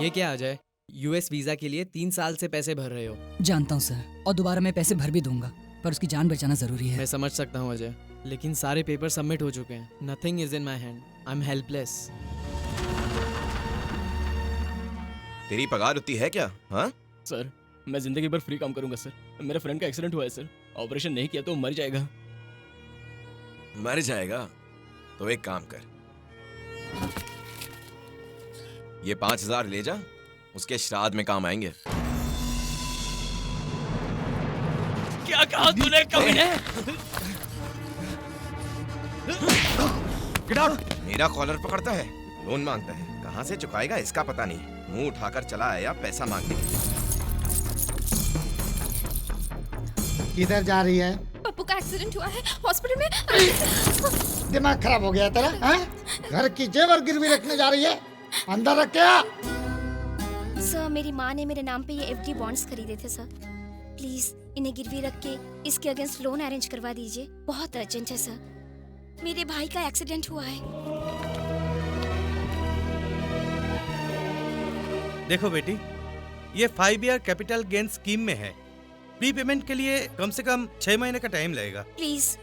ये क्या Ajay, US visa के लिए 3 साल से पैसे भर रहे हो। जानता हूँ सर, और दोबारा मैं पैसे भर भी दूंगा, पर उसकी जान बचाना जरूरी है। मैं समझ सकता हूँ अजय, लेकिन सारे पेपर सबमिट हो चुके हैं। Nothing is in my hand, I am helpless. तेरी पगार उतनी है क्या? हाँ सर, मैं जिंदगी भर फ्री काम करूंगा सर। मेरे फ्रेंड का एक्सीडेंट हुआ है सर, ऑपरेशन नहीं किया तो मर जाएगा। मर जाएगा तो एक काम कर, ये 5,000 ले जा, उसके श्राद्ध में काम आएंगे। क्या कहा तूने कमीने? मेरा कॉलर पकड़ता है, लोन मांगता है, कहां से चुकाएगा इसका पता नहीं, मुंह उठाकर चला आया पैसा मांगने। किधर जा रही है? पप्पू का एक्सीडेंट हुआ है, हॉस्पिटल में। दिमाग खराब हो गया तेरा? हैं? घर की जेवर गिरवी रखने जा रही है, अंदर रख के आ। सर, मेरी माँ ने मेरे नाम पे ये एफडी बॉन्ड्स खरीदे थे सर। प्लीज इन्हें गिरवी रख के इसके अगेंस्ट लोन अरेंज करवा दीजिए, बहुत अर्जेंट है सर। मेरे भाई का एक्सीडेंट हुआ है। देखो बेटी, ये 5 ईयर कैपिटल गेन स्कीम में है। प्री पेमेंट के लिए कम से कम 6 महीने का टाइम लगेगा। प्लीज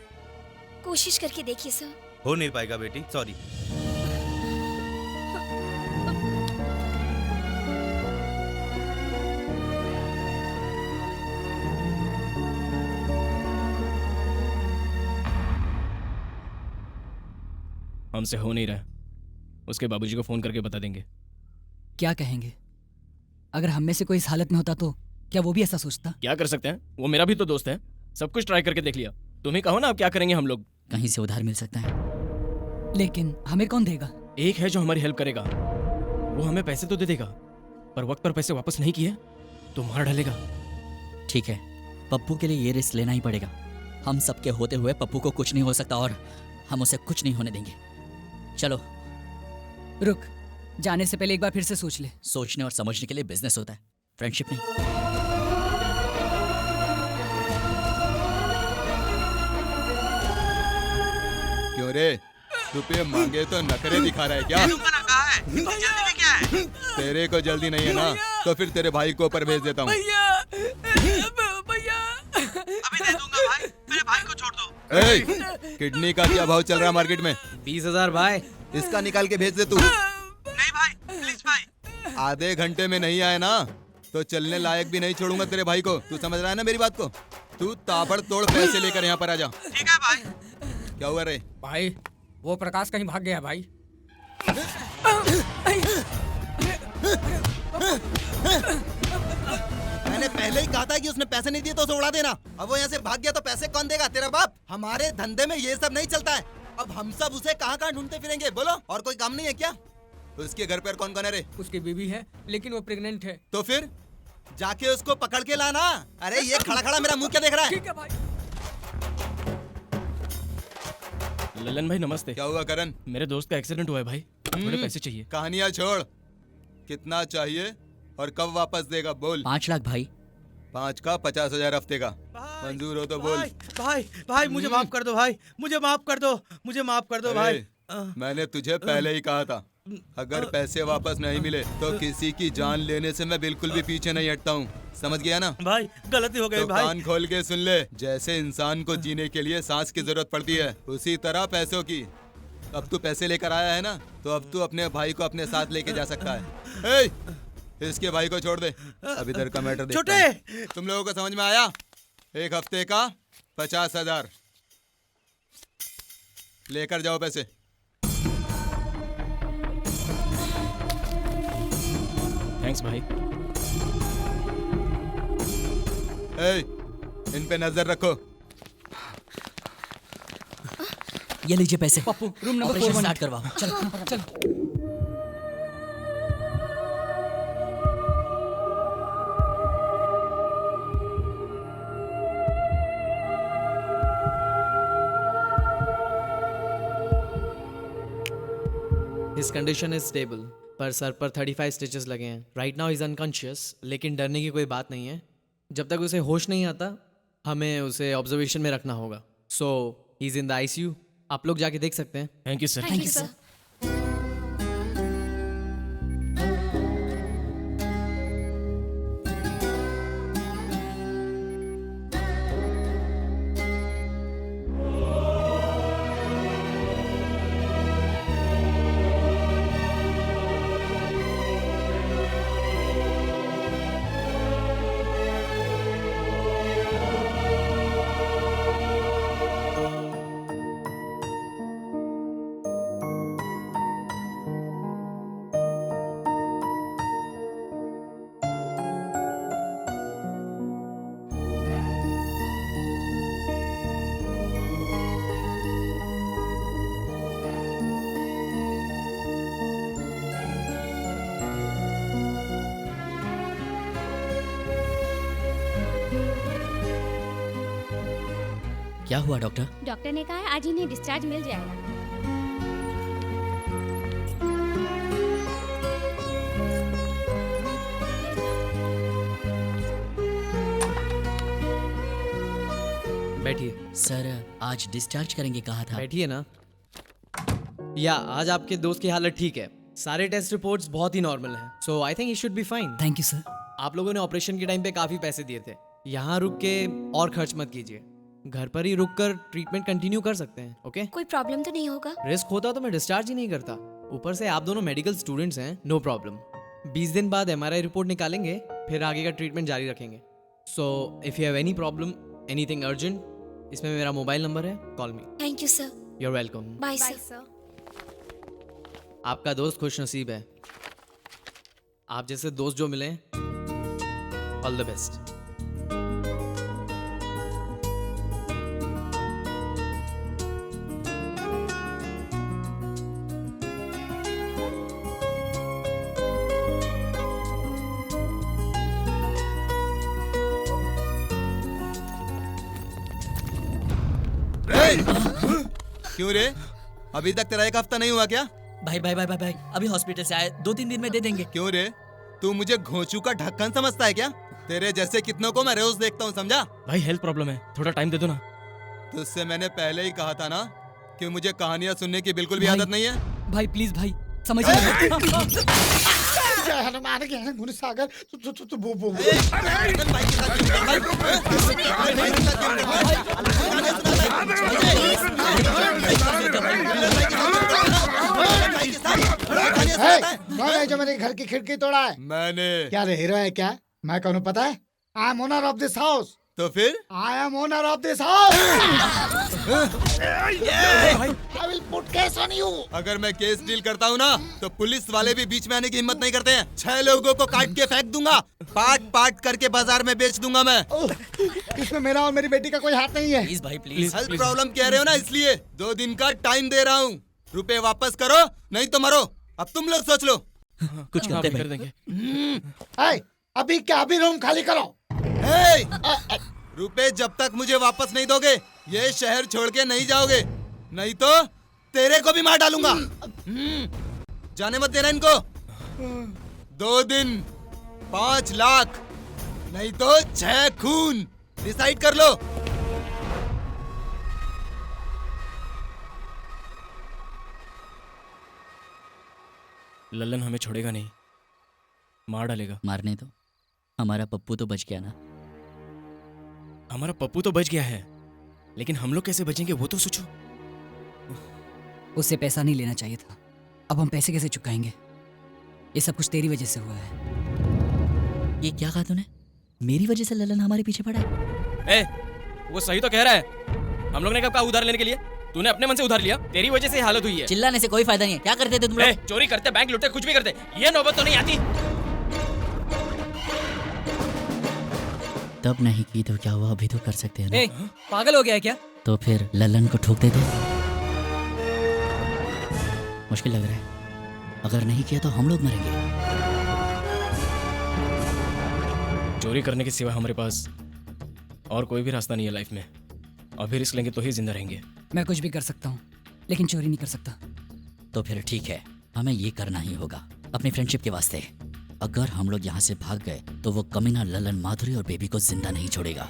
कोशिश करके देखिए सर। हो नहीं पाएगा बेटी, सॉरी। हमसे हो नहीं रहा, उसके बाबूजी को फोन करके बता देंगे। क्या कहेंगे? अगर हम में से कोई इस हालत में होता तो क्या वो भी ऐसा सोचता? क्या कर सकते हैं, वो मेरा भी तो दोस्त है। सब कुछ ट्राई करके देख लिया, तुम ही कहो ना अब क्या करेंगे हम लोग। कहीं से उधार मिल सकता है, लेकिन हमें कौन देगा? एक है जो हमारी हेल्प करेगा, वो हमें पैसे तो दे देगा, पर वक्त पर पैसे वापस नहीं किए तो मार डालेगा। ठीक है, पप्पू के लिए ये रिस्क लेना ही पड़ेगा। हम सबके होते हुए पप्पू को कुछ नहीं हो सकता और हम उसे कुछ नहीं होने देंगे। चलो। रुक, जाने से पहले एक बार फिर से सोच ले। सोचने और समझने के लिए बिजनेस होता है, फ्रेंडशिप नहीं। क्यों रे, रुपये मांगे तो नखरे दिखा रहा है क्या? कहा है? जल्दी में क्या है? तेरे को जल्दी नहीं है ना, तो फिर तेरे भाई को ऊपर भेज देता हूँ। भैया, अभी दे दूंगा भाई, मेरे भाई को छोड़ दो। किडनी का क्या भाव चल रहा है मार्केट में? 20,000 भाई। इसका निकाल के भेज दे तू। नहीं भाई, प्लीज भाई। आधे घंटे में नहीं आए ना तो चलने लायक भी नहीं छोड़ूंगा तेरे भाई को। तू समझ रहा है ना मेरी बात को? तू ताबड़तोड़ पैसे लेकर यहाँ पर आ जा। ठीक है भाई। क्या हुआ रे? भाई, वो प्रकाश कहीं भाग गया भाई। मैंने पहले ही कहा था कि उसने पैसे नहीं दिए तो उसे उड़ा देना। अब वो यहाँ से भाग गया तो पैसे कौन देगा? तेरा बाप। हमारे धंधे में ये सब नहीं चलता है। अब हम सब उसे कहाँ कहाँ ढूंढते फिरेंगे? बोलो, और कोई काम नहीं है क्या? उसके घर पर कौन कौन है रे? उसकी बीवी है, लेकिन वो प्रेग्नेंट है। तो फिर जाके उसको पकड़ के लाना। अरे ये खड़ा खड़ा मेरा मुंह क्या देख रहा है? ठीक है भाई। ललन भाई नमस्ते। क्या हुआ करण? मेरे दोस्त का एक्सीडेंट हुआ है भाई, थोड़े पैसे चाहिए। कहानियां छोड़, कितना चाहिए और कब वापस देगा? बोल। 5 लाख भाई। 5 का 50,000 हफ्ते का। मंजूर हो तो बोल। भाई मुझे माफ कर दो भाई, मुझे माफ कर दो, मुझे माफ कर दो भाई। मैंने तुझे पहले ही कहा था, अगर पैसे वापस नहीं मिले तो किसी की जान लेने से मैं बिल्कुल भी पीछे नहीं हटता हूँ। समझ गया ना? भाई गलती हो गई तो भाई। कान खोल के सुन ले, जैसे इंसान को जीने के लिए सांस की जरूरत पड़ती है, उसी तरह पैसों की। अब तू पैसे लेकर आया है ना, तो अब तू अपने भाई को अपने साथ लेके जा सकता है। इसके भाई को छोड़ दे, अब इधर का मैटर देखते हैं। तुम लोगों को समझ में आया? 1 हफ्ते का 50,000 लेकर जाओ पैसे। थैंक्स भाई। इन पे नजर रखो। ये लीजिए पैसे। Pappu, room number operation 4 start करवाओ। चल चल। His condition is stable, पर सर पर 35 स्टिचेस लगे हैं। राइट नाउ इज अनकॉन्शियस, लेकिन डरने की कोई बात नहीं है। जब तक उसे होश नहीं आता, हमें उसे ऑब्जर्वेशन में रखना होगा। So he is in the ICU, आप लोग जाके देख सकते हैं। Thank you sir. Thank you sir. क्या हुआ डॉक्टर? डॉक्टर ने कहा है आज इन्हें डिस्चार्ज मिल जाएगा। बैठिए। सर आज डिस्चार्ज करेंगे कहा था। बैठिए ना। या आज आपके दोस्त की हालत ठीक है, सारे टेस्ट रिपोर्ट्स बहुत ही नॉर्मल हैं, so I think he should be fine. Thank you sir. आप लोगों ने ऑपरेशन के टाइम पे काफी पैसे दिए थे, यहाँ रुक के और खर्च मत कीजिए, घर पर ही रुक कर ट्रीटमेंट कंटिन्यू कर सकते हैं। ओके? कोई प्रॉब्लम तो नहीं होगा? रिस्क होता तो मैं डिस्चार्ज ही नहीं करता। ऊपर से आप दोनों मेडिकल स्टूडेंट्स हैं, नो प्रॉब्लम। 20 दिन बाद MRI रिपोर्ट निकालेंगे, फिर आगे का ट्रीटमेंट जारी रखेंगे। So if you have any problem, anything urgent, इसमें मेरा मोबाइल नंबर है, call me. Thank you sir. You are welcome. Bye sir. आपका दोस्त खुश नसीब है, आप जैसे दोस्त जो मिले, ऑल द बेस्ट। क्यों रे, अभी तक तेरा एक हफ्ता नहीं हुआ क्या? भाई भाई भाई भाई भाई अभी हॉस्पिटल से आए, 2-3 दिन में दे देंगे। क्यों रे, तू मुझे घोंचू का ढक्कन समझता है क्या? तेरे जैसे कितनों को मैं रोज देखता हूँ, समझा? भाई हेल्थ प्रॉब्लम है, थोड़ा टाइम दे दो ना। तुझसे मैंने पहले ही कहा था ना कि मुझे कहानियां सुनने की बिल्कुल भी आदत नहीं है। भाई प्लीज भाई समझिए। जय हनुमान ज्ञान गुण सागर बो कौन है जो मेरे घर की खिड़की तोड़ा है? मैंने। क्या रे हीरो है क्या? मैं कौन हूँ पता है? I am owner of this house. तो फिर? I am owner of this house. I will put case on you. अगर मैं केस डील करता हूँ ना तो पुलिस वाले भी बीच में आने की हिम्मत नहीं करते हैं। 6 लोगों को काट के फेंक दूंगा, पार्ट पार्ट करके बाजार में बेच दूंगा मैं। इसमें मेरा और मेरी बेटी का कोई हाथ नहीं है। प्लीज भाई प्लीज। हेल्थ प्रॉब्लम कह रहे हो ना, इसलिए 2 दिन का टाइम दे रहा हूँ। रुपए वापस करो नहीं तो मरो। अब तुम लोग सोच लो। कुछ करते कर भाई। देंगे। अभी क्या, अभी रूम खाली करो। रुपए जब तक मुझे वापस नहीं दोगे ये शहर छोड़ के नहीं जाओगे, नहीं तो तेरे को भी मार डालूंगा। जाने मत देना इनको। 2 दिन 5 लाख, नहीं तो 6 खून। डिसाइड कर लो। लल्लन हमें छोड़ेगा नहीं, मार डालेगा। मारने दो, हमारा पप्पू तो बच गया ना। हमारा पप्पू तो बच गया है, लेकिन हम लोग कैसे बचेंगे वो तो सोचो। उससे पैसा नहीं लेना चाहिए था, अब हम पैसे कैसे चुकाएंगे? ये सब कुछ तेरी वजह से हुआ है। ये क्या कहा तूने? मेरी वजह से ललन हमारे पीछे पड़ा है? वो सही तो कह रहा है। हम लोग ने कब कहा उधार लेने के लिए? तूने अपने मन से उधार लिया, तेरी वजह से हालत हुई है। चिल्लाने से कोई फायदा नहीं है। क्या करते थे तुम लोग? चोरी करते, बैंक लूटते, कुछ भी करते, ये नौबत तो नहीं आती। तब नहीं की तो क्या हुआ, अभी तो कर सकते हैं ना। पागल हो गया है क्या? तो फिर ललन को ठोक देते। मुश्किल लग रहा है, अगर नहीं किया तो हम लोग मरेंगे। चोरी करने के सिवा हमारे पास और कोई भी रास्ता नहीं है लाइफ में। अभी रिस्क लेंगे तो ही जिंदा रहेंगे। मैं कुछ भी कर सकता हूँ, लेकिन चोरी नहीं कर सकता। तो फिर ठीक है, हमें ये करना ही होगा अपनी फ्रेंडशिप के वास्ते। अगर हम लोग यहाँ से भाग गए तो वो कमीना ललन माधुरी और बेबी को जिंदा नहीं छोड़ेगा।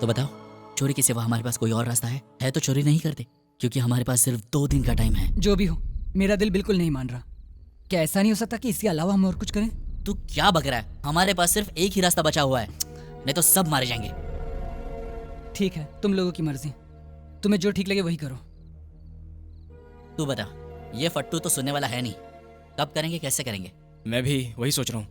तो बताओ, चोरी के सिवा हमारे पास कोई और रास्ता है तो चोरी नहीं करते, क्योंकि हमारे पास सिर्फ 2 दिन का टाइम है। जो भी हो, मेरा दिल बिल्कुल नहीं मान रहा। क्या ऐसा नहीं हो सकता कि इसके अलावा हम और कुछ करें? तू क्या बक रहा है? हमारे पास सिर्फ एक ही रास्ता बचा हुआ है, नहीं तो सब मारे जाएंगे। ठीक है, तुम लोगों की मर्जी, तुम्हें जो ठीक लगे वही करो। तू बता, ये फट्टू तो सुनने वाला है नहीं। कब करेंगे, कैसे करेंगे? मैं भी वही सोच रहा हूँ।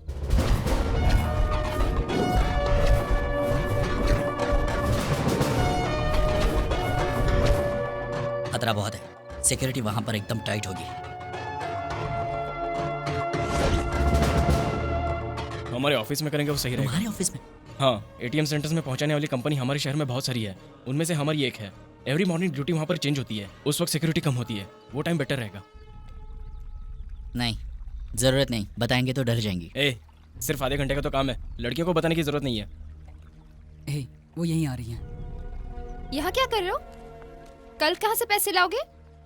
खतरा बहुत है, सिक्योरिटी वहां पर एकदम टाइट होगी। हमारे ऑफिस में करेंगे वो सही रहेगा। हमारे ऑफिस में? हाँ, एटीएम सेंटर्स में पहुंचाने वाली कंपनी हमारे शहर में बहुत सारी है, उनमें से हमारी एक है। एवरी मॉर्निंग ड्यूटी वहां पर चेंज होती है, उस वक्त सिक्योरिटी कम होती है, वो टाइम बेटर रहेगा। नहीं, जरूरत नहीं, बताएंगे तो डर जाएंगी। सिर्फ आधे घंटे का तो काम है, लड़कियों को बताने की जरूरत नहीं है। वो यहीं आ रही हैं। यहाँ क्या कर रहे हो? कल कहाँ से पैसे लाओगे?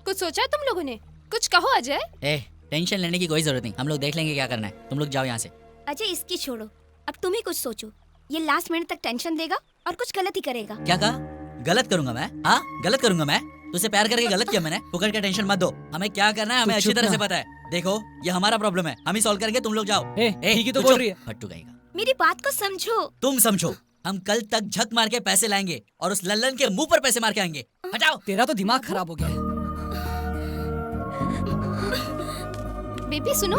कुछ सोचा है तुम लोगों ने? कुछ कहो अजय। ए, टेंशन लेने की कोई जरूरत नहीं, हम लोग देख लेंगे क्या करना है। तुम लोग जाओ यहाँ से। अजय इसकी छोड़ो, अब तुम ही कुछ सोचो। ये लास्ट मिनट तक टेंशन देगा और कुछ गलत ही करेगा। क्या कहा? गलत करूंगा मैं? हाँ, गलत करूंगा मैं? तुझसे प्यार करके गलत किया मैंने? फुकट का टेंशन मत दो, हमें क्या करना है हमें अच्छी तरह से पता है। देखो ये हमारा प्रॉब्लम है, हम ही सॉल्व करेंगे, तुम लोग जाओ। ठीक ही तो बोल रही है। फट्टू कहेगा। मेरी बात को समझो। तुम समझो, हम कल तक झक मार के पैसे लाएंगे और उस लल्लन के मुंह पर पैसे मार के आएंगे। हटाओ। तेरा तो दिमाग खराब हो गया है। बेबी सुनो।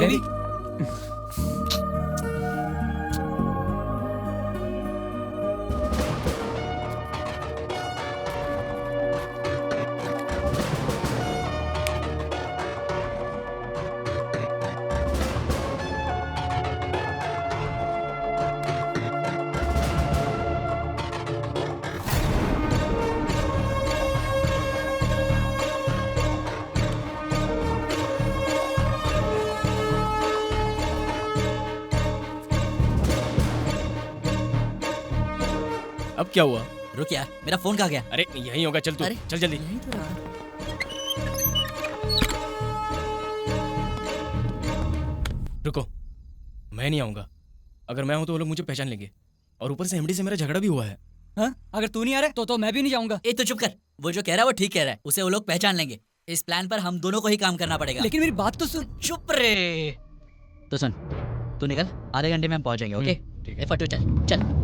अब क्या हुआ? रुक यार, मेरा फोन कहाँ गया? अरे यहीं होगा, चल तू, अरे, चल जल्दी। यहीं तो रहा। रुको, मैं नहीं आऊंगा। अगर मैं हूं तो वो लोग मुझे पहचान लेंगे, और ऊपर से एमडी से मेरा झगड़ा भी हुआ है। हाँ? अगर तू नहीं आ रहा तो मैं भी नहीं जाऊंगा। ए तो चुप कर, वो जो कह रहा है वो ठीक कह रहा है, उसे वो लोग पहचान लेंगे। इस प्लान पर हम दोनों को ही काम करना पड़ेगा। लेकिन मेरी बात तो सुन। चुप रे। तो सुन, तू निकल, आधे घंटे में हम पहुंच जाएंगे। ओके ठीक है। ए फट्टू चल चल।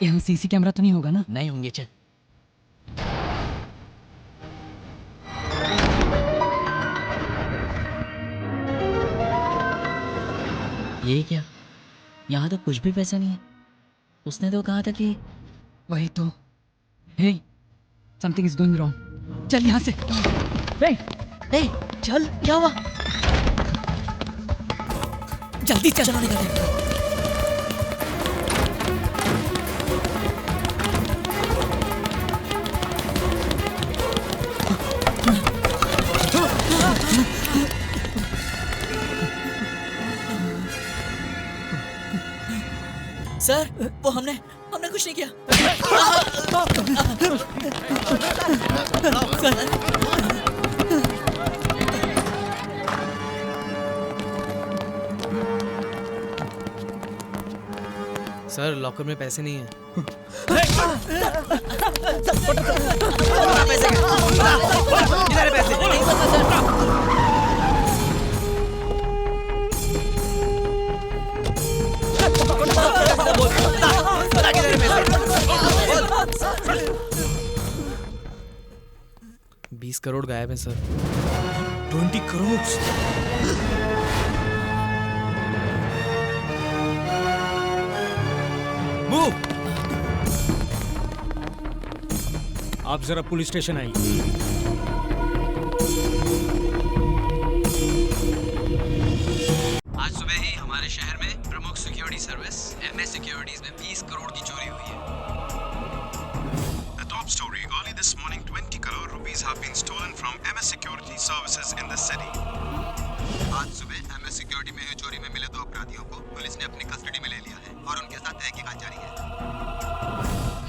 यहाँ सीसी कैमरा तो नहीं होगा ना? नहीं होंगे, चल। ये क्या? यहाँ तो कुछ भी पैसा नहीं है। उसने तो कहा था कि वही तो। हे, समथिंग इज गोइंग रॉन्ग। चल यहाँ से। ए, चल, क्या हुआ? जल्दी चल। चलो निकलते हैं। सर, वो हमने कुछ नहीं किया। सर लॉकर में पैसे नहीं है। $20 करोड़ गायब है सर। 20 करोड़? मूव। आप जरा पुलिस स्टेशन आइए। आज सुबह ही हमारे शहर में प्रमुख security service in the city. आज सुबह एमएस सिक्योरिटी में हुई चोरी में मिले 2 अपराधियों को पुलिस ने अपनी कस्टडी में ले लिया है और उनके साथ तहकीकात जारी है।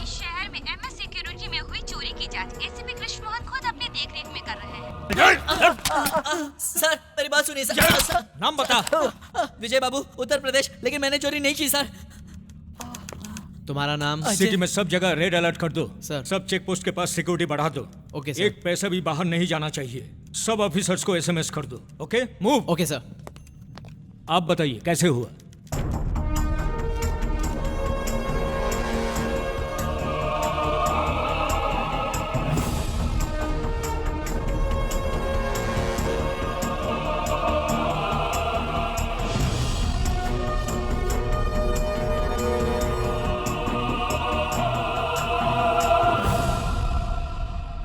इस शहर में एमएस सिक्योरिटी में हुई चोरी की जांच एसीपी कृष्ण मोहन खुद अपनी देखरेख में कर रहे हैं। सर मेरी बात सुनिए सर। नाम बता। विजय बाबू, उत्तर प्रदेश। लेकिन मैंने चोरी नहीं की सर। तुम्हारा नाम? सिटी में सब जगह रेड अलर्ट कर दो सर। सब चेक पोस्ट के पास सिक्योरिटी बढ़ा दो। Okay sir. एक पैसा भी बाहर नहीं जाना चाहिए। सब ऑफिसर्स को एसएमएस कर दो। Okay move. Okay sir. आप बताइए कैसे हुआ?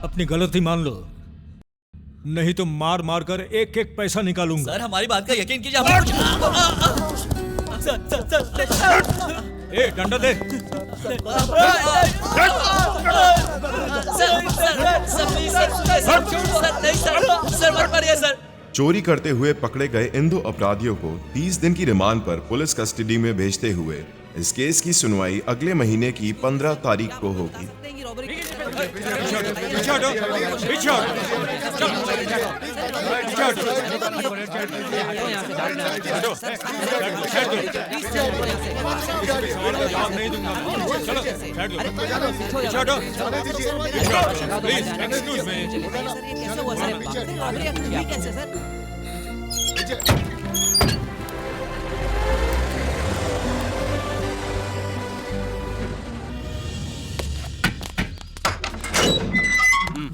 अपनी गलती मान लो, नहीं तो मार मार कर एक एक पैसा निकालूंगा। सर हमारी बात का यकीन कीजिए। हमें सर ए डंडा दे। सर मत मारिए सर। चोरी करते हुए पकड़े गए इन 2 अपराधियों को 30 दिन की रिमांड पर पुलिस कस्टडी में भेजते हुए इस केस की सुनवाई अगले महीने की 15 तारीख को होगी।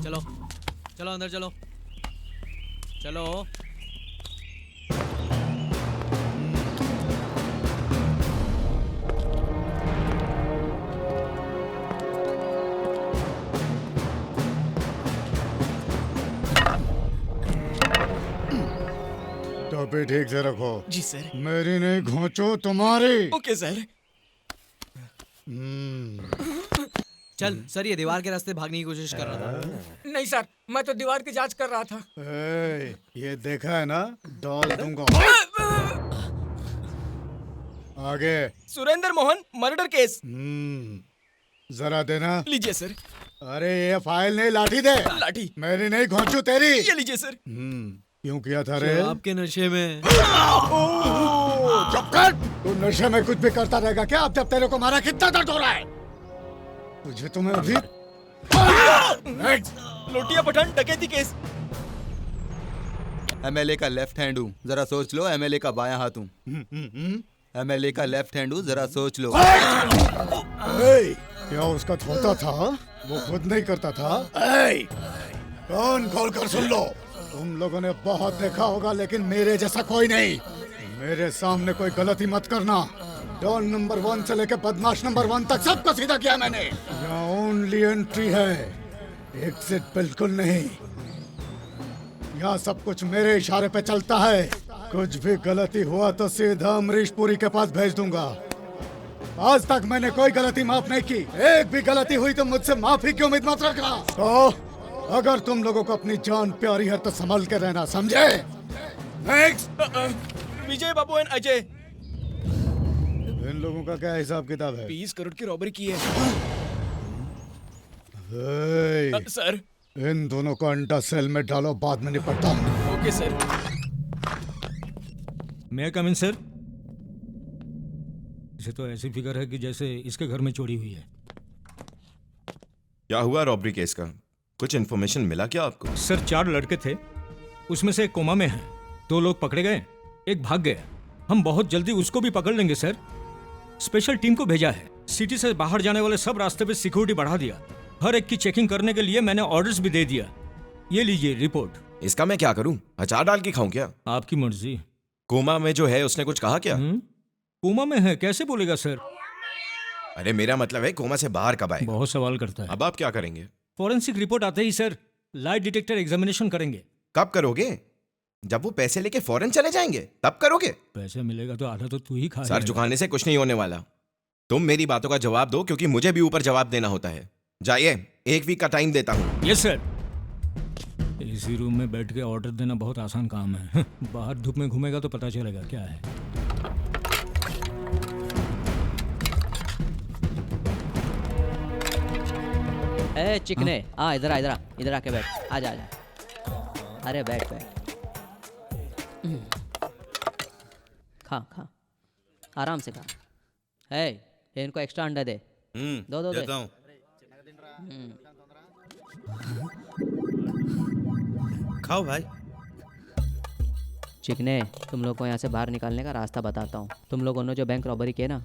चलो चलो अंदर चलो चलो। टोपी ठीक से रखो। जी सर। मेरी नहीं घोंचो तुम्हारी। Okay sir. चल सर, ये दीवार के रास्ते भागने की कोशिश कर रहा था। नहीं सर, मैं तो दीवार की जांच कर रहा था। ए, ये देखा है ना, डाल दूंगा। आगे। Surendra Mohan murder case. जरा देना। लीजिए सर। अरे ये फाइल नहीं, लाठी दे। लाठी। मेरी नहीं घोंचू तेरी। ये लीजिए सर। क्यों किया था रे? आपके नशे में। चुप कर। तू नशे में कुछ भी करता रहेगा क्या? अब जब तेरे को मारा कितना दर्द हो रहा है तुझे? तुम्हें अभी लोटिया पठान डकैती केस। एमएलए का लेफ्ट हैंड हूँ, जरा सोच लो। एमएलए का बायां हाथ हूँ। एमएलए का लेफ्ट हैंड हूँ, जरा सोच लो। क्या उसका धोता था? वो खुद नहीं करता था। कान खोल कर सुन लो। तुम लोगों ने बहुत देखा होगा, लेकिन मेरे जैसा कोई नहीं। मेरे सामने कोई गलती मत करना। डॉन नंबर 1 से लेकर बदमाश नंबर 1 तक सबको सीधा किया मैंने। यहाँ ओनली एंट्री है, एग्जिट बिल्कुल नहीं। यहाँ सब कुछ मेरे इशारे पे चलता है। कुछ भी गलती हुआ तो सीधा अमरीश पुरी के पास भेज दूंगा। आज तक मैंने कोई गलती माफ नहीं की। एक भी गलती हुई तो मुझसे माफी की उम्मीद मत रखना। तो अगर तुम लोगों को अपनी जान प्यारी है तो संभल के रहना, समझे? नेक्स्ट। विजय बाबू एंड अजय। इन लोगों का क्या हिसाब किताब है? 20 करोड़ की रॉबरी की है। सर इन दोनों को अंडा सेल में डालो, बाद में निपटता हूँ। Okay sir. मैं कम इन सर। इसे तो ऐसी फिगर है कि जैसे इसके घर में चोरी हुई है। क्या हुआ रॉबरी केस का? कुछ इन्फॉर्मेशन मिला क्या आपको? सर 4 लड़के थे, उसमें से एक कोमा में है। 2 लोग पकड़े गए, एक भाग गया। हम बहुत जल्दी उसको भी पकड़ लेंगे सर। स्पेशल टीम को भेजा है। सिटी से बाहर जाने वाले सब रास्ते पे सिक्योरिटी बढ़ा दिया। हर एक की चेकिंग करने के लिए मैंने ऑर्डर्स भी दे दिया। ये लीजिए रिपोर्ट। इसका मैं क्या करूं? अचार डाल के खाऊं क्या? आपकी मर्जी। कोमा में जो है उसने कुछ कहा क्या? कोमा में है, कैसे बोलेगा सर? अरे मेरा मतलब है कोमा से बाहर कब आएगा? बहुत सवाल करता है। अब आप क्या करेंगे? फॉरेंसिक रिपोर्ट आते ही सर लाइट डिटेक्टर एग्जामिनेशन करेंगे। कब करोगे? जब वो पैसे लेके फौरन चले जाएंगे तब करोगे? पैसे मिलेगा तो आधा तो तू ही खा। सर झुकाने से कुछ नहीं होने वाला। तुम मेरी बातों का जवाब दो, क्योंकि मुझे भी ऊपर जवाब देना होता है। जाइए, 1 वीक का टाइम देता हूँ। Yes sir. इसी रूम में बैठ के ऑर्डर देना बहुत आसान काम है। बाहर धूप में घूमेगा तो पता चलेगा क्या है। ए चिकने, हाँ इधर आ, इधर आके बैठ। आजा आजा, अरे बैठ बैठ, खा आराम से खा। है इनको एक्स्ट्रा अंडा दे। दो दो दे। देता हूँ। खाओ भाई। चिकने, तुम लोग को यहाँ से बाहर निकालने का रास्ता बताता हूँ। तुम लोगों ने जो बैंक रॉबरी किए ना,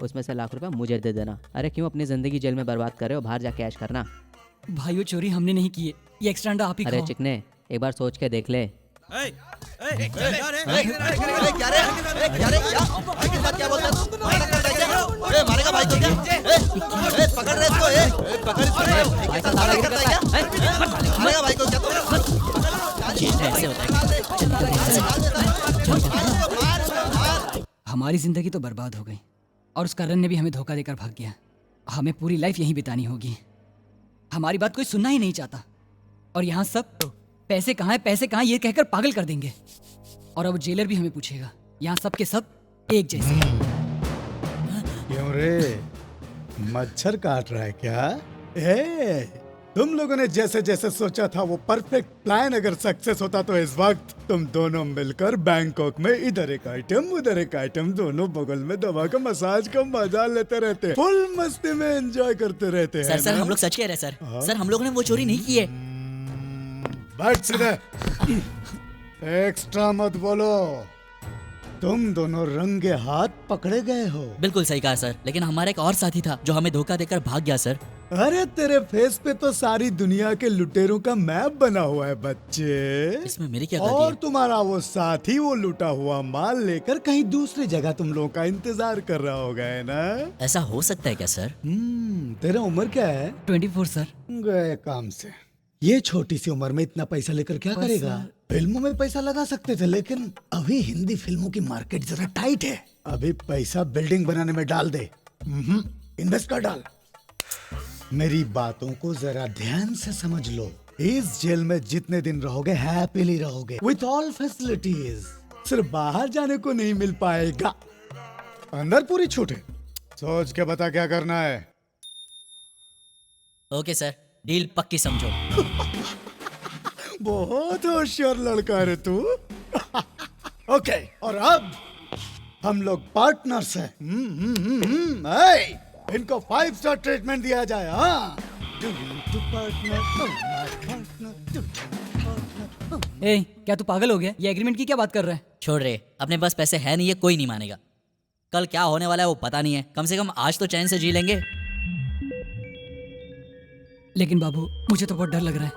उसमें से लाख रुपए मुझे दे देना। अरे क्यों अपनी जिंदगी जेल में बर्बाद कर रहे हो? बाहर जाके ऐश करना। भाई वो चोरी हमने नहीं की है, ये एक्स्ट्रा अंडा आप ही अरे खाओ। चिकने, एक बार सोच के देख ले। मारेगा भाई तो क्या? पकड़ रहे इसको, पकड़ इसको। मारेगा भाई को क्या तुम? हमारी जिंदगी तो बर्बाद हो गई और उस करण ने भी हमें धोखा देकर भाग गया। हमें पूरी लाइफ यहीं बितानी होगी। हमारी बात कोई सुनना ही नहीं चाहता और यहाँ सब पैसे कहाँ है, पैसे कहाँ, ये कहकर पागल कर देंगे। और अब जेलर भी हमें पूछेगा। यहाँ सब के सब एक जैसे हैं। क्यों रे, मच्छर काट रहा है क्या? तुम लोगों ने जैसे जैसे सोचा था वो परफेक्ट प्लान अगर सक्सेस होता तो इस वक्त तुम दोनों मिलकर बैंकॉक में इधर एक आइटम उधर एक आइटम दोनों बगल में दबा कर मसाज का मजा लेते रहते, फुल मस्ती में एंजॉय करते रहते हैं। सर हम लोग सच कह रहे हैं सर। सर हम लोगों ने वो चोरी नहीं की है। बैठ सीधे, एक्स्ट्रा मत बोलो। तुम दोनों रंगे हाथ पकड़े गए हो। बिल्कुल सही कहा सर, लेकिन हमारा एक और साथी था जो हमें धोखा देकर भाग गया सर। अरे तेरे फेस पे तो सारी दुनिया के लुटेरों का मैप बना हुआ है बच्चे। इसमें मेरी क्या गलती और है? तुम्हारा वो साथी वो लुटा हुआ माल लेकर कहीं दूसरी जगह तुम लोगों का इंतजार कर रहा होगा, है ना? ऐसा हो सकता है क्या सर? तेरा उम्र क्या है? 24 सर। गए काम से। ये छोटी सी उम्र में इतना पैसा लेकर क्या करेगा? फिल्मों में पैसा लगा सकते थे, लेकिन अभी हिंदी फिल्मों की मार्केट जरा टाइट है। अभी पैसा बिल्डिंग बनाने में डाल दे, इन्वेस्ट कर डाल। मेरी बातों को जरा ध्यान से समझ लो। इस जेल में जितने दिन रहोगे हैप्पीली रहोगे, विथ ऑल फैसिलिटीज। सिर्फ बाहर जाने को नहीं मिल पाएगा, अंदर पूरी छूट है। सोच के बता क्या करना है। ओके सर, डील पक्की समझो। बहुत होशियार लड़का है तू। ओके, और अब हम लोग पार्टनर्स हैं। इनको 5 स्टार ट्रीटमेंट दिया जाए। हाँ, क्या तू पागल हो गया? ये एग्रीमेंट की क्या बात कर रहा है? छोड़ रहे, अपने पास पैसे है नहीं है, कोई नहीं मानेगा। कल क्या होने वाला है वो पता नहीं है, कम से कम आज तो चैन से जी लेंगे। लेकिन बाबू मुझे तो बहुत डर लग रहा है।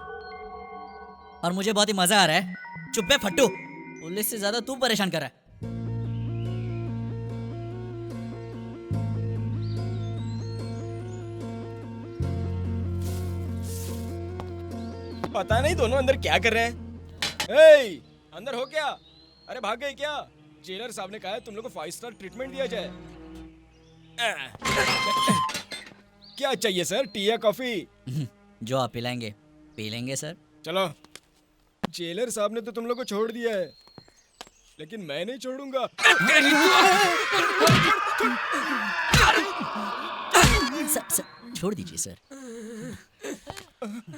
और मुझे बहुत ही मजा आ रहा है। चुप बे फट्टू, पुलिस से ज्यादा तू परेशान कर रहा है। पता नहीं दोनों अंदर क्या कर रहे हैं। अंदर हो क्या? अरे भाग गए क्या? जेलर साहब ने कहा है तुम लोग को 5 स्टार ट्रीटमेंट दिया जाए। क्या चाहिए सर, टी या कॉफी? जो आप पिलाएंगे पी लेंगे सर। चलो। जेलर साहब ने तो तुम लोग को छोड़ दिया है, लेकिन मैं नहीं छोड़ूंगा। सर, छोड़ दीजिए सर।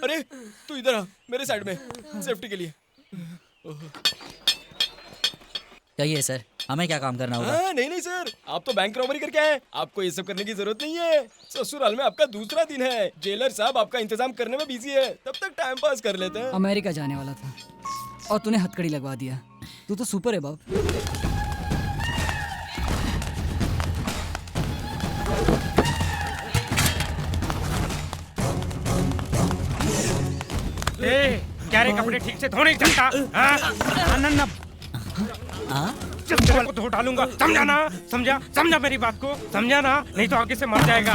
अरे तू इधर आ, मेरे साइड में, सेफ्टी के लिए। कहिए सर, हमें क्या काम करना होगा? नहीं सर, आप तो बैंक रॉबरी करके आए, आपको ये सब करने की जरूरत नहीं है। ससुराल में आपका दूसरा दिन है, जेलर साहब आपका इंतजाम करने में बिजी है, तब तक टाइम पास कर लेते हैं। अमेरिका जाने वाला था और तूने हथकड़ी लगवा दिया। तू तो सुपर है बाप। क्या रे, कपड़े ठीक से धो नहीं सकता? जब तेरे को धो डालूंगा, समझा ना? समझा मेरी बात को, समझा ना? नहीं तो आगे से मर जाएगा।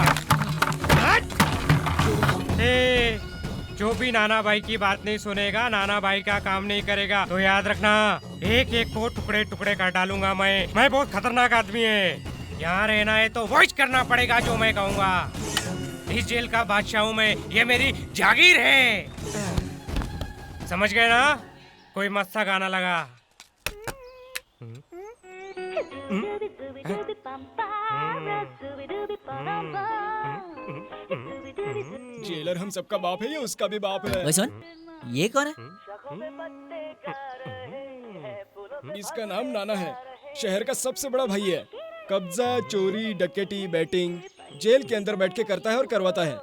जो भी नाना भाई की बात नहीं सुनेगा, नाना भाई का काम नहीं करेगा, तो याद रखना एक एक को टुकड़े टुकड़े कर डालूंगा मैं बहुत खतरनाक आदमी है। यहाँ रहना है तो वॉच करना पड़ेगा जो मैं कहूँगा। इस जेल का बादशाह हूँ मैं, ये मेरी जागीर है। समझ गए ना? कोई मस्त सा गाना लगा। जेलर हम सबका बाप है या उसका भी बाप है? ओए सुन, ये कौन है? इसका नाम नाना है, शहर का सबसे बड़ा भाई है। कब्जा, चोरी, डकैती, बैटिंग जेल के अंदर बैठ के करता है और करवाता है।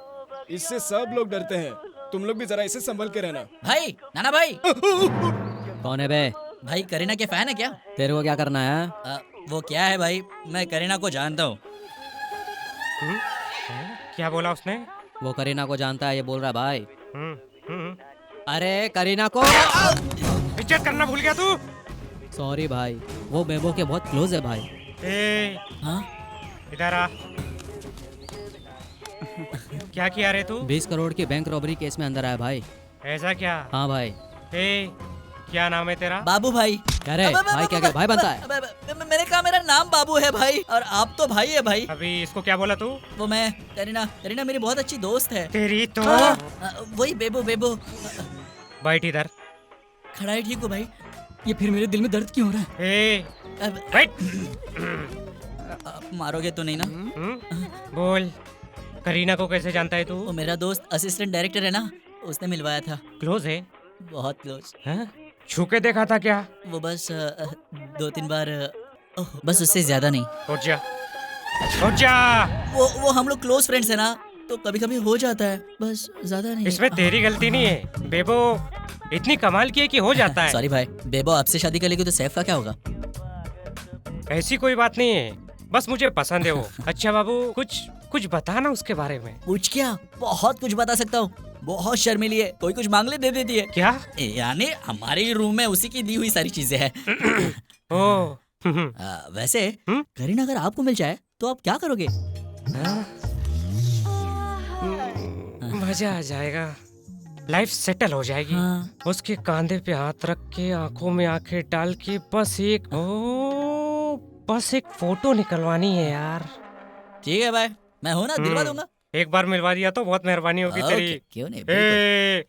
इससे सब लोग डरते हैं। तुम लोग भी जरा इसे संभल के रहना। भाई, नाना भाई। कौन है बे? भाई करीना के फैन है क्या? तेरे को क्या करना है? वो क्या है भाई, मैं करीना को जानता हूँ। क्या बोला उसने? वो करीना को जानता है, ये बोल रहा है भाई। अरे करीना को इज्जत करना भूल गया तू? सॉरी भाई, वो बेबो के बहुत क्लोज है भाई। ए, हाँ? इधर आ। क्या किया रे तू? 20 करोड़ की बैंक रॉबरी केस में अंदर आया भाई। ऐसा क्या? हाँ भाई। ए, क्या नाम है तेरा? बाबू भाई। कह रहे भाई क्या भाई बनता है? मैंने कहा मेरा नाम बाबू है भाई, और आप तो भाई है भाई। अभी इसको क्या बोला तू? वो मैं करीना मेरी बहुत अच्छी दोस्त है। तेरी तो वही बेबो। बैठ इधर। खड़ा है, ठीक हो भाई? ये फिर मेरे दिल में दर्द क्यों हो रहा है? ए, बैठ। मारोगे तो नहीं ना? बोल, करीना को कैसे जानता है तू? वो मेरा दोस्त असिस्टेंट डायरेक्टर है ना, उसने मिलवाया था। क्लोज है? बहुत क्लोज। हैं? छू के देखा था क्या? वो बस 2-3 बार, बस उससे ज्यादा नहीं। उठ जा, उठ जा। वो हम लोग क्लोज फ्रेंड्स है ना, तो कभी कभी हो जाता है, बस ज्यादा नहीं। इसमें तेरी गलती नहीं है। बेबो इतनी कमाल की है कि हो जाता है। सॉरी भाई, बेबो आपसे शादी कर लेगी तो सैफ का क्या होगा? ऐसी कोई बात नहीं है, बस मुझे पसंद है वो। अच्छा बाबू, कुछ बता ना उसके बारे में। कुछ क्या, बहुत कुछ बता सकता हूँ। बहुत शर्मीली है, कोई कुछ मांग ले दे देती है। क्या? यानी हमारे रूम में उसी की दी हुई सारी चीजें हैं। वैसे करीना अगर आपको मिल जाए तो आप क्या करोगे? मजा आ जाएगा, लाइफ सेटल हो जाएगी। उसके कंधे पे हाथ रख के, आंखों में आंखें डाल के, बस एक फोटो निकलवानी है यार। ठीक है भाई, मैं हूँ ना, दिलवा दूंगा। एक बार मिलवा दिया तो बहुत मेहरबानी होगी तेरी। क्यों नहीं?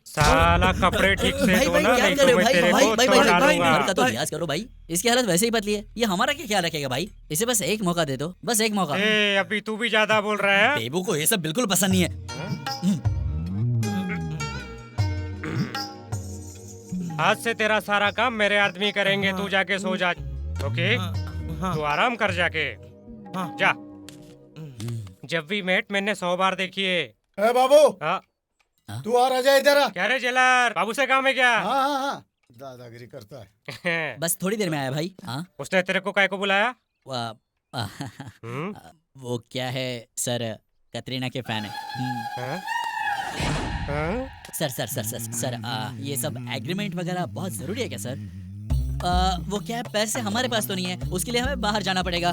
साला कपड़े ठीक से धो ना, नहीं तो मैं तेरे को तो डालूंगा। का तो लिहाज करो भाई, इसकी हालत वैसे ही पतली है, ये हमारा क्या ख्याल रखेगा भाई? इसे बस एक मौका दे दो, बस एक मौका। अभी तू भी ज्यादा बोल रहा है। बेबू को ये सब बिल्कुल पसंद नहीं है। आज से तेरा सारा काम मेरे आदमी करेंगे, तू जाके सो जा। ओके? तू आराम कर जाके, जा। जब भी मेट मैंने 100 बार देखी है। ए बाबू, तू आ रहा जाए इधर। क्या रे जेलर, बाबू से काम है क्या? हाँ, दादागिरी करता है। बस थोड़ी देर में आया भाई। हाँ, उसने तेरे को काय को बुलाया? वो क्या है सर, कतरीना के फैन है। सर, ये सब एग्रीमेंट वगैरह बहुत जरूरी है क्या सर? वो क्या है, पैसे हमारे पास तो नहीं है, उसके लिए हमें बाहर जाना पड़ेगा।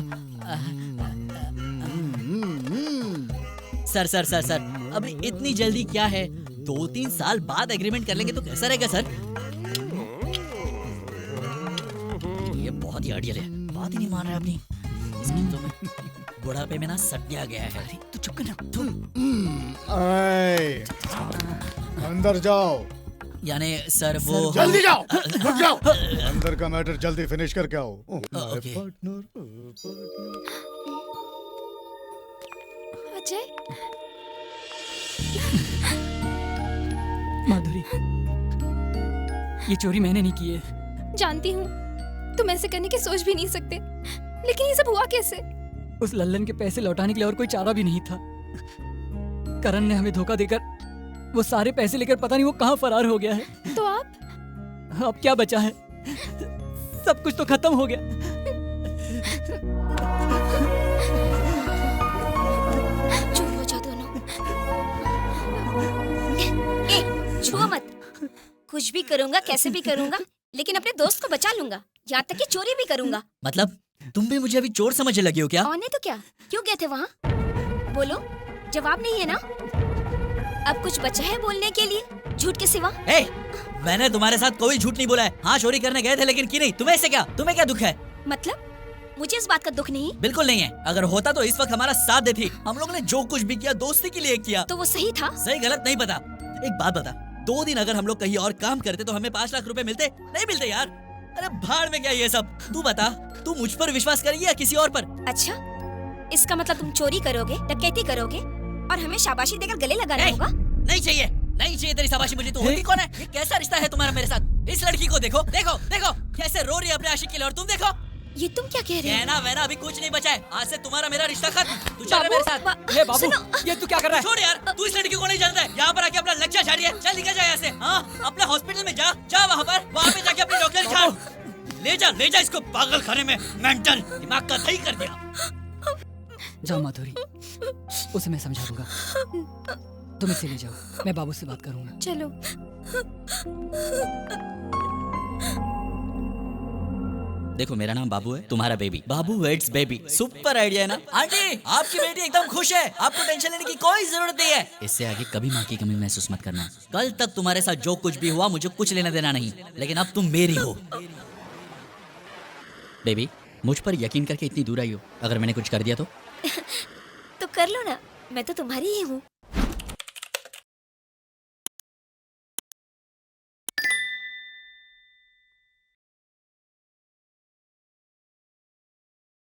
सर, अभी इतनी जल्दी क्या है? 2-3 साल बाद एग्रीमेंट कर लेंगे तो कैसा रहेगा सर? ये बहुत ही अड़ियल है, बात ही नहीं मान रहा अपनी। इसकी तो मैं बुढ़ापे में ना सटिया गया है। तू चुप कर ना। अंदर जाओ। यानी सर वो जल्दी जाओ, रुक जाओ। अंदर का मैटर जल्दी फिनिश करके आओ। अजय, माधुरी, ये चोरी मैंने नहीं की है। जानती हूँ तुम ऐसे करने की सोच भी नहीं सकते, लेकिन ये सब हुआ कैसे? उस लल्लन के पैसे लौटाने के लिए और कोई चारा भी नहीं था। करण ने हमें धोखा देकर वो सारे पैसे लेकर पता नहीं वो कहाँ फरार हो गया है। तो आप? अब क्या बचा है? सब कुछ तो खत्म हो गया। चुप हो जाओ दोनों। छुओ मत। कुछ भी करूंगा, कैसे भी करूंगा, लेकिन अपने दोस्त को बचा लूंगा, यहाँ तक कि चोरी भी करूंगा। मतलब तुम भी मुझे अभी चोर समझने लगी हो क्या? और नहीं तो क्या, क्यों गए थे वहाँ? बोलो, जवाब नहीं है ना? अब कुछ बचा है बोलने के लिए, झूठ के सिवा? मैंने तुम्हारे साथ कोई झूठ नहीं बोला है। हाँ, चोरी करने गए थे, लेकिन की नहीं। तुम्हें इससे क्या? तुम्हें क्या दुख है? मतलब मुझे इस बात का दुख नहीं? बिल्कुल नहीं है। अगर होता तो इस वक्त हमारा साथ देती। हम लोगों ने जो कुछ भी किया दोस्ती के लिए किया। तो वो सही था? सही गलत नहीं पता। एक बात बता, 2 दिन अगर हम लोग कहीं और काम करते तो हमें 5 लाख रुपए मिलते? नहीं मिलते यार। अरे भाड़ में क्या ये सब। तू बता, तू मुझ पर विश्वास करेगी या किसी और पर? अच्छा, इसका मतलब तुम चोरी करोगे, डकैती करोगे और हमें शाबाशी देकर गले लगाना होगा? नहीं चाहिए, नहीं चाहिए तेरी शाबाशी मुझे। तू होती कौन है? ये कैसा रिश्ता है तुम्हारा मेरे साथ? इस लड़की को देखो, देखो, देखो कैसे रो रही है अपने आशिक के लिए, और तुम देखो। ये तुम क्या कह रहे हो? कहना वहना अभी कुछ नहीं बचा है। आज से तुम्हारा मेरा रिश्ता खत्म। तू चल रहा है मेरे साथ। ये बाबू, ये तू क्या कर रहा है? छोड़ यार, तू इस लड़की को नहीं जानता है। यहाँ पर आके अपना लेक्चर झाड़ी है। चल निकल जा यहाँ से। हाँ, अपने हॉस्पिटल में जा, जा वहाँ पे जाके अपनी डॉक्टर झाड़। ले जा इसको पागल खाने में। मेंटल दिमाग का दही कर दिया। जाओ माधुरी, उसे मैं समझा दूंगा। तुम इसे ले जाओ, मैं बाबू से बात करूंगा। चलो। देखो मेरा नाम बाबू है, तुम्हारा बेबी। बाबू वेट्स बेबी। सुपर आइडिया है ना? आंटी, आपकी बेटी एकदम खुश है। आपको टेंशन लेने की कोई जरूरत नहीं है। इससे आगे कभी माँ की कमी महसूस मत करना। कल तक तुम्हारे साथ जो कुछ भी हुआ मुझे कुछ लेना देना नहीं, लेकिन अब तुम मेरी हो। बेबी, मुझ पर यकीन करके इतनी दूर आई हो। अगर मैंने कुछ कर दिया तो तो कर लो ना, मैं तो तुम्हारी ही हूँ।